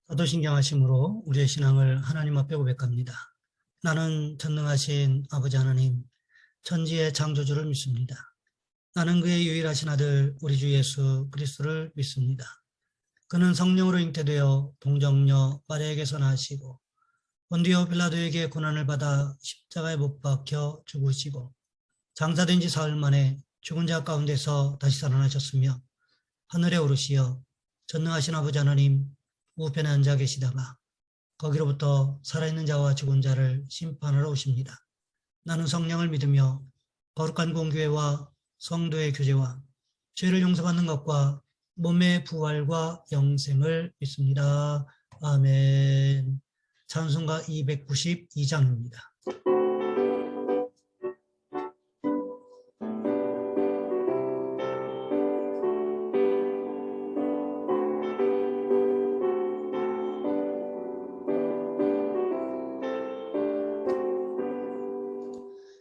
사도신경하심으로 우리의 신앙을 하나님 앞에 고백합니다. 나는 전능하신 아버지 하나님, 천지의 창조주를 믿습니다. 나는 그의 유일하신 아들 우리 주 예수 그리스도를 믿습니다. 그는 성령으로 잉태되어 동정녀 마리아에게서 나시고 본디오 빌라도에게 고난을 받아 십자가에 못 박혀 죽으시고 장사된 지 사흘 만에 죽은 자 가운데서 다시 살아나셨으며 하늘에 오르시어 전능하신 아버지 하나님 우편에 앉아 계시다가 거기로부터 살아있는 자와 죽은 자를 심판하러 오십니다. 나는 성령을 믿으며 거룩한 공교회와 성도의 교제와 죄를 용서받는 것과 몸의 부활과 영생을 믿습니다. 아멘. 찬송가 292장입니다.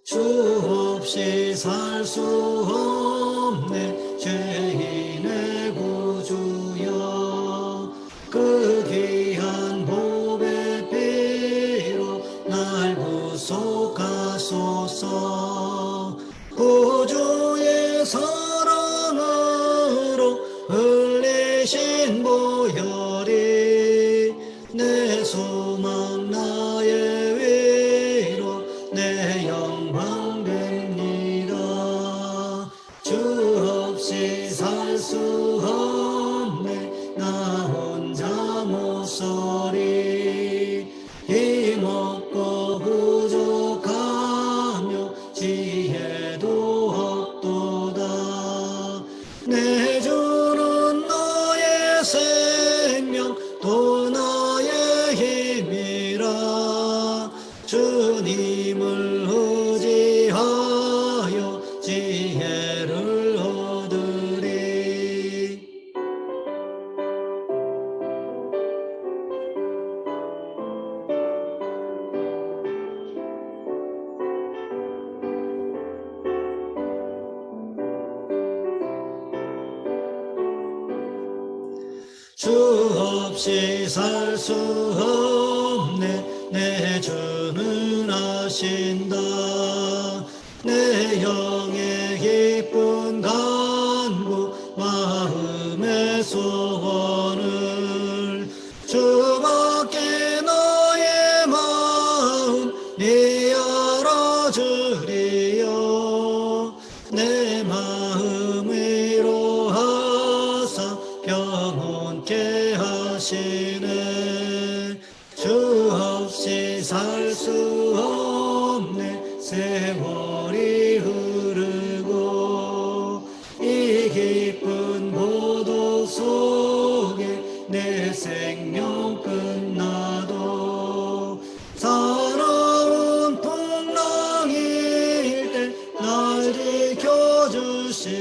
주 없이 살 수 없네 죄인의 구주여 그 귀한 보배 피로 날 구속하소서 구주의 사랑으로 흘리신 보혈이 내 소망 나의 위로 내 영광 됩니다. 주 없이 살 수 없네 나 혼자 못 서리 힘없고 부족하며 지혜도 없도다 내 주는 나의 생명 또 나의 힘이라 주님을 의지하여 지혜를 얻으리. 주 없이 살 수 없네 내 주는 아신다 내 영의 기쁜 간구 마음의 소원을 주밖에 나의 마음 네 알아주리요 내 마음 위로하사 평온케 하시네 주 없이 살 수 없네 세월이 흐르고 이 깊은 고독 속에 내 생명 끝나도 사나운 풍랑일 때 날 지켜주시니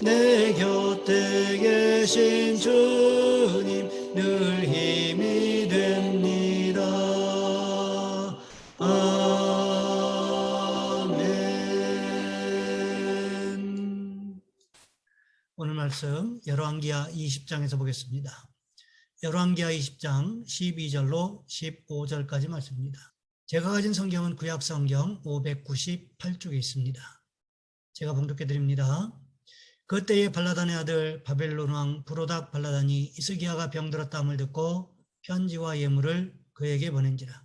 내 곁에 계신 주님 늘 힘이 됩니다. 아멘. 오늘 말씀 열왕기하 20장에서 보겠습니다. 열왕기하 20장 12절로 15절까지 말씀입니다. 제가 가진 성경은 구약성경 598쪽에 있습니다. 제가 봉독해 드립니다. 그때에 발라단의 아들 바벨론 왕 브로닥 발라단이 히스기야가 병들었다함을 듣고 편지와 예물을 그에게 보낸지라.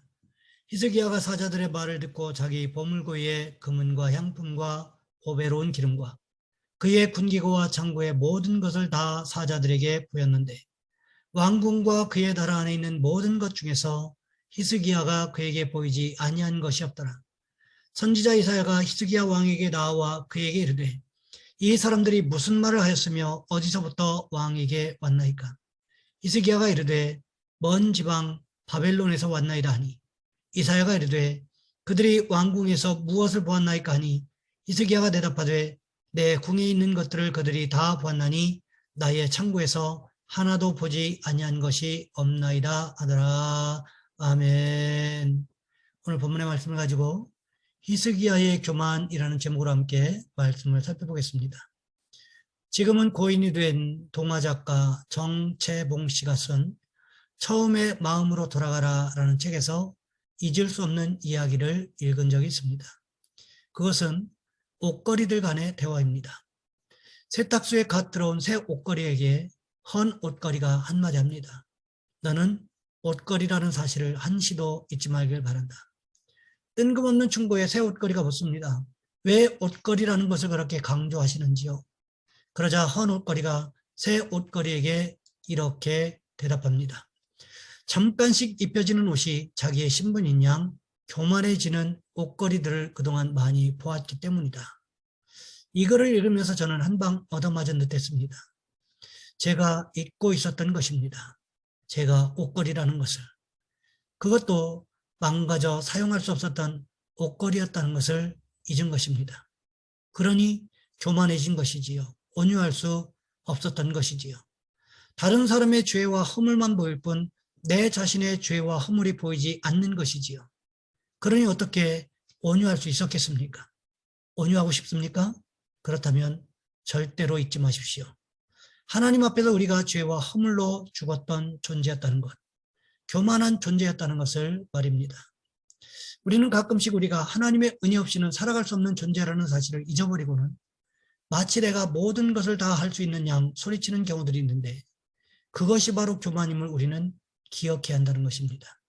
히스기야가 사자들의 말을 듣고 자기 보물고위에 금은과 향품과 보배로운 기름과 그의 군기고와 창고의 모든 것을 다 사자들에게 보였는데 왕궁과 그의 나라 안에 있는 모든 것 중에서 히스기야가 그에게 보이지 아니한 것이 없더라. 선지자 이사야가 히스기야 왕에게 나와 그에게 이르되 이 사람들이 무슨 말을 하였으며 어디서부터 왕에게 왔나이까? 히스기야가 이르되 먼 지방 바벨론에서 왔나이다 하니 이사야가 이르되 그들이 왕궁에서 무엇을 보았나이까 하니 히스기야가 대답하되 내 궁에 있는 것들을 그들이 다 보았나니 나의 창고에서 하나도 보지 아니한 것이 없나이다 하더라. 아멘. 오늘 본문의 말씀을 가지고 히스기야의 교만이라는 제목으로 함께 말씀을 살펴보겠습니다. 지금은 고인이 된 동화작가 정채봉 씨가 쓴 처음에 마음으로 돌아가라라는 책에서 잊을 수 없는 이야기를 읽은 적이 있습니다. 그것은 옷걸이들 간의 대화입니다. 세탁소에 갓 들어온 새 옷걸이에게 헌 옷걸이가 한마디 합니다. 너는 옷걸이라는 사실을 한시도 잊지 말길 바란다. 뜬금없는 충고에 새 옷걸이가 묻습니다. 왜 옷걸이라는 것을 그렇게 강조하시는지요? 그러자 헌 옷걸이가 새 옷걸이에게 이렇게 대답합니다. 잠깐씩 입혀지는 옷이 자기의 신분인 양 교만해지는 옷걸이들을 그동안 많이 보았기 때문이다. 이거를 읽으면서 저는 한방 얻어맞은 듯했습니다. 제가 잊고 있었던 것입니다. 제가 옷걸이라는 것을. 그것도 망가져 사용할 수 없었던 옷걸이였다는 것을 잊은 것입니다. 그러니 교만해진 것이지요. 온유할 수 없었던 것이지요. 다른 사람의 죄와 허물만 보일 뿐 내 자신의 죄와 허물이 보이지 않는 것이지요. 그러니 어떻게 온유할 수 있었겠습니까? 온유하고 싶습니까? 그렇다면 절대로 잊지 마십시오. 하나님 앞에서 우리가 죄와 허물로 죽었던 존재였다는 것, 교만한 존재였다는 것을 말입니다. 우리는 가끔씩 우리가 하나님의 은혜 없이는 살아갈 수 없는 존재라는 사실을 잊어버리고는 마치 내가 모든 것을 다 할 수 있는 양 소리치는 경우들이 있는데 그것이 바로 교만임을 우리는 기억해야 한다는 것입니다.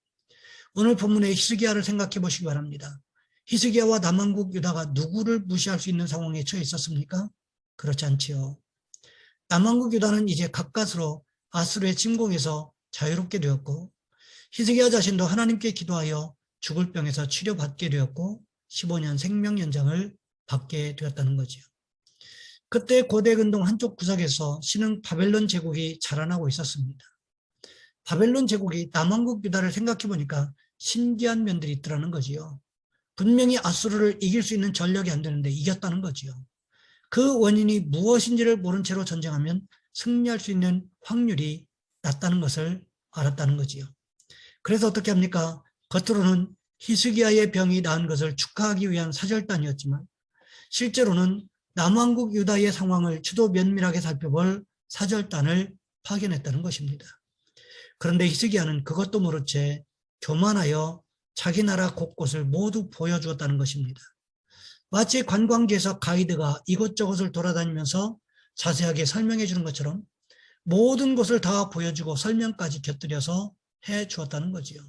오늘 본문의 히스기야를 생각해 보시기 바랍니다. 히스기야와 남왕국 유다가 누구를 무시할 수 있는 상황에 처해 있었습니까? 그렇지 않지요. 남왕국 유다는 이제 가까스로 아수르의 침공에서 자유롭게 되었고 히스기야 자신도 하나님께 기도하여 죽을 병에서 치료받게 되었고 15년 생명 연장을 받게 되었다는 거지요. 그때 고대 근동 한쪽 구석에서 신흥 바벨론 제국이 자라나고 있었습니다. 바벨론 제국이 남왕국 유다를 생각해 보니까 신기한 면들이 있더라는 거지요. 분명히 아수르를 이길 수 있는 전력이 안 되는데 이겼다는 거지요. 그 원인이 무엇인지를 모른 채로 전쟁하면 승리할 수 있는 확률이 낮다는 것을 알았다는 거지요. 그래서 어떻게 합니까? 겉으로는 히스기야의 병이 나은 것을 축하하기 위한 사절단이었지만 실제로는 남왕국 유다의 상황을 추도 면밀하게 살펴볼 사절단을 파견했다는 것입니다. 그런데 히스기야는 그것도 모른 채 교만하여 자기 나라 곳곳을 모두 보여주었다는 것입니다. 마치 관광지에서 가이드가 이곳저곳을 돌아다니면서 자세하게 설명해 주는 것처럼 모든 곳을 다 보여주고 설명까지 곁들여서 해 주었다는 거지요.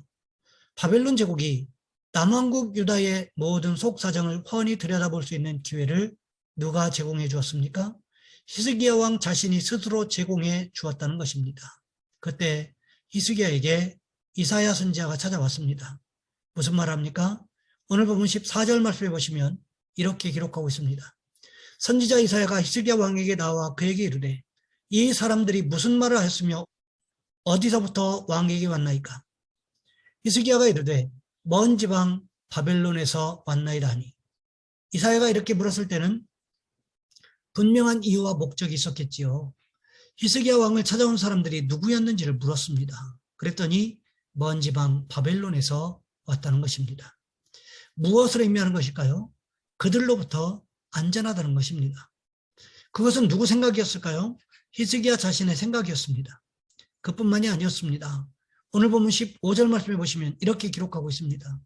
바벨론 제국이 남왕국 유다의 모든 속사정을 훤히 들여다볼 수 있는 기회를 누가 제공해 주었습니까? 히스기야 왕 자신이 스스로 제공해 주었다는 것입니다. 그때 히스기야에게 이사야 선지자가 찾아왔습니다. 무슨 말 합니까? 오늘 본문 14절 말씀해 보시면 이렇게 기록하고 있습니다. 선지자 이사야가 히스기야 왕에게 나와 그에게 이르되 이 사람들이 무슨 말을 하였으며 어디서부터 왕에게 왔나이까? 히스기야가 이르되 먼 지방 바벨론에서 왔나이다 하니 이사야가 이렇게 물었을 때는 분명한 이유와 목적이 있었겠지요. 히스기야 왕을 찾아온 사람들이 누구였는지를 물었습니다. 그랬더니 먼 지방 바벨론에서 왔다는 것입니다. 무엇을 의미하는 것일까요? 그들로부터 안전하다는 것입니다. 그것은 누구 생각이었을까요? 히스기야 자신의 생각이었습니다. 그뿐만이 아니었습니다. 오늘 보면 15절 말씀해 보시면 이렇게 기록하고 있습니다.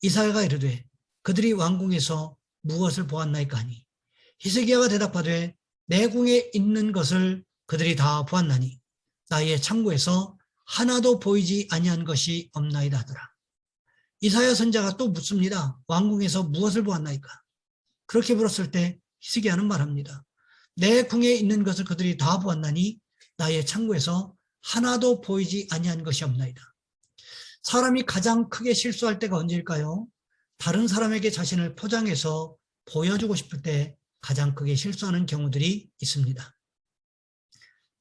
이사야가 이르되 그들이 왕궁에서 무엇을 보았나이까 하니 히스기야가 대답하되 내 궁에 있는 것을 그들이 다 보았나니 나의 창고에서 하나도 보이지 아니한 것이 없나이다 하더라. 이사야 선지자가 또 묻습니다. 왕궁에서 무엇을 보았나이까? 그렇게 물었을 때 히스기야는 말합니다. 내 궁에 있는 것을 그들이 다 보았나니 나의 창고에서 하나도 보이지 아니한 것이 없나이다. 사람이 가장 크게 실수할 때가 언제일까요? 다른 사람에게 자신을 포장해서 보여주고 싶을 때 가장 크게 실수하는 경우들이 있습니다.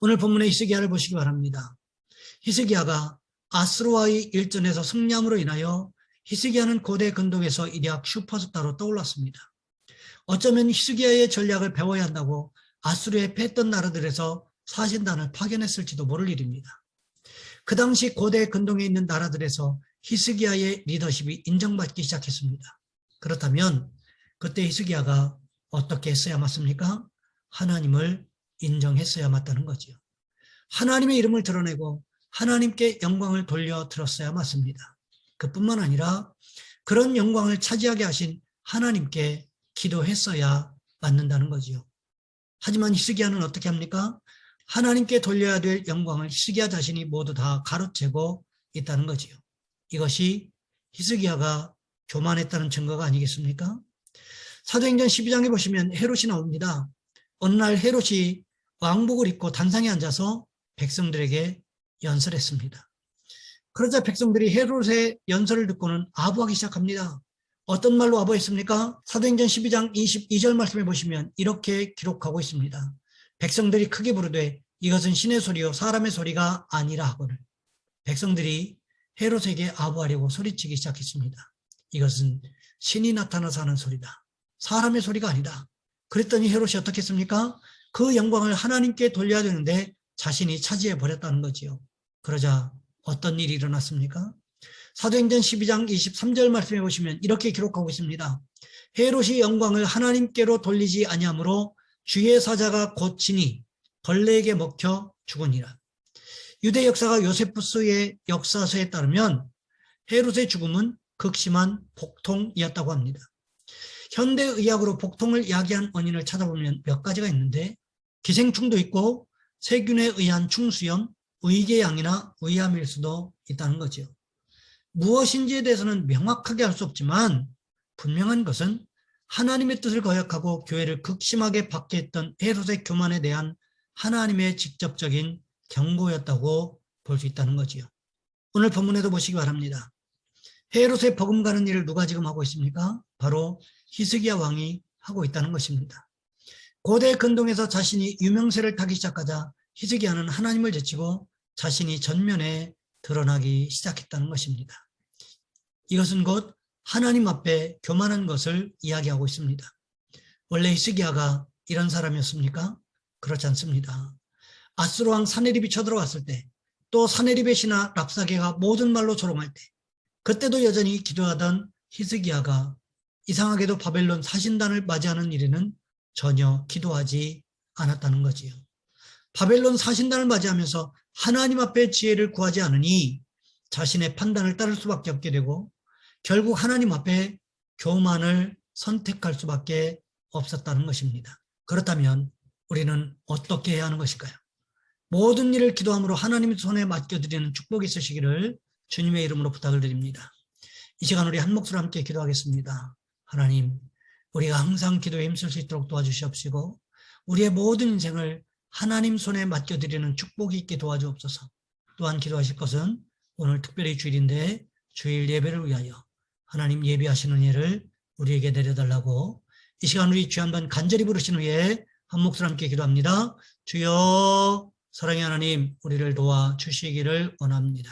오늘 본문의 히스기야를 보시기 바랍니다. 히스기야가 아스루와의 일전에서 승리함으로 인하여 히스기야는 고대 근동에서 일약 슈퍼스타로 떠올랐습니다. 어쩌면 히스기야의 전략을 배워야 한다고 아수르에 패했던 나라들에서 사신단을 파견했을지도 모를 일입니다. 그 당시 고대 근동에 있는 나라들에서 히스기야의 리더십이 인정받기 시작했습니다. 그렇다면 그때 히스기야가 어떻게 했어야 맞습니까? 하나님을 인정했어야 맞다는 거지요. 하나님의 이름을 드러내고 하나님께 영광을 돌려 들었어야 맞습니다. 그뿐만 아니라 그런 영광을 차지하게 하신 하나님께 기도했어야 맞는다는 거지요. 하지만 히스기야는 어떻게 합니까? 하나님께 돌려야 될 영광을 히스기야 자신이 모두 다 가로채고 있다는 거지요. 이것이 히스기야가 교만했다는 증거가 아니겠습니까? 사도행전 12장에 보시면 헤롯이 나옵니다. 어느 날 헤롯이 왕복을 입고 단상에 앉아서 백성들에게 연설했습니다. 그러자 백성들이 헤롯의 연설을 듣고는 아부하기 시작합니다. 어떤 말로 아부했습니까? 사도행전 12장 22절 말씀에 보시면 이렇게 기록하고 있습니다. 백성들이 크게 부르되 이것은 신의 소리요 사람의 소리가 아니라 하거늘. 백성들이 헤롯에게 아부하려고 소리치기 시작했습니다. 이것은 신이 나타나서 하는 소리다. 사람의 소리가 아니다. 그랬더니 헤롯이 어떻게 했습니까? 그 영광을 하나님께 돌려야 되는데 자신이 차지해 버렸다는 거지요. 그러자 어떤 일이 일어났습니까? 사도행전 12장 23절 말씀에 보시면 이렇게 기록하고 있습니다. 헤롯이 영광을 하나님께로 돌리지 아니하므로 주의 사자가 곧지니 벌레에게 먹혀 죽으니라. 유대 역사가 요세푸스의 역사서에 따르면 헤롯의 죽음은 극심한 복통이었다고 합니다. 현대의학으로 복통을 야기한 원인을 찾아보면 몇 가지가 있는데 기생충도 있고 세균에 의한 충수염, 의궤양이나 의암일 수도 있다는 거죠. 무엇인지에 대해서는 명확하게 할 수 없지만 분명한 것은 하나님의 뜻을 거역하고 교회를 극심하게 박해했던 헤롯의 교만에 대한 하나님의 직접적인 경고였다고 볼 수 있다는 거지요. 오늘 본문에도 보시기 바랍니다. 헤롯의 버금가는 일을 누가 지금 하고 있습니까? 바로 히스기야 왕이 하고 있다는 것입니다. 고대 근동에서 자신이 유명세를 타기 시작하자 히스기야는 하나님을 제치고 자신이 전면에 드러나기 시작했다는 것입니다. 이것은 곧 하나님 앞에 교만한 것을 이야기하고 있습니다. 원래 히스기야가 이런 사람이었습니까? 그렇지 않습니다. 아수르 왕 사네립이 쳐들어왔을 때, 또 사네립의 신하 랍사게가 모든 말로 조롱할 때, 그때도 여전히 기도하던 히스기야가 이상하게도 바벨론 사신단을 맞이하는 일에는 전혀 기도하지 않았다는 거지요. 바벨론 사신단을 맞이하면서 하나님 앞에 지혜를 구하지 않으니 자신의 판단을 따를 수밖에 없게 되고 결국 하나님 앞에 교만을 선택할 수밖에 없었다는 것입니다. 그렇다면 우리는 어떻게 해야 하는 것일까요? 모든 일을 기도함으로 하나님의 손에 맡겨드리는 축복이 있으시기를 주님의 이름으로 부탁을 드립니다. 이 시간 우리 한 목소리로 함께 기도하겠습니다. 하나님, 우리가 항상 기도에 힘쓸 수 있도록 도와주시옵시고 우리의 모든 인생을 하나님 손에 맡겨드리는 축복이 있게 도와주옵소서. 또한 기도하실 것은 오늘 특별히 주일인데 주일 예배를 위하여 하나님 예배하시는 예를 우리에게 내려달라고 이 시간 우리 주여 한번 간절히 부르신 후에 한 목소리 함께 기도합니다. 주여 사랑의 하나님, 우리를 도와주시기를 원합니다.